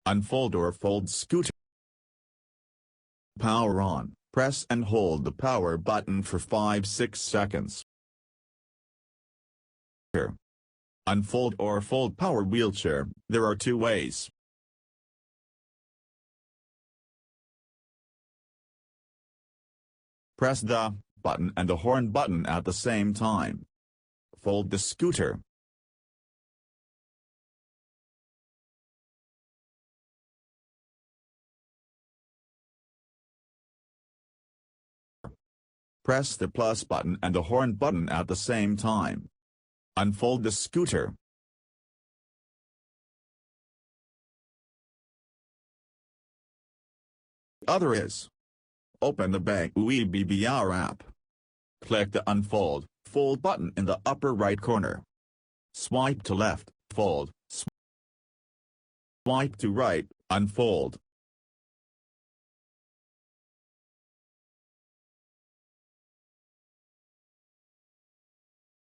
Unfold or fold scooter. Power on, press and hold the power button for 5-6 seconds. Unfold or fold power wheelchair. There are two ways. Press the button and the horn button at the same time. Fold the scooter. Press the plus button and the horn button at the same time. Unfold the scooter. Other is. Open the Banghui BBR app. Click the Unfold, Fold button in the upper right corner. Swipe to left, fold. Swipe to right, unfold.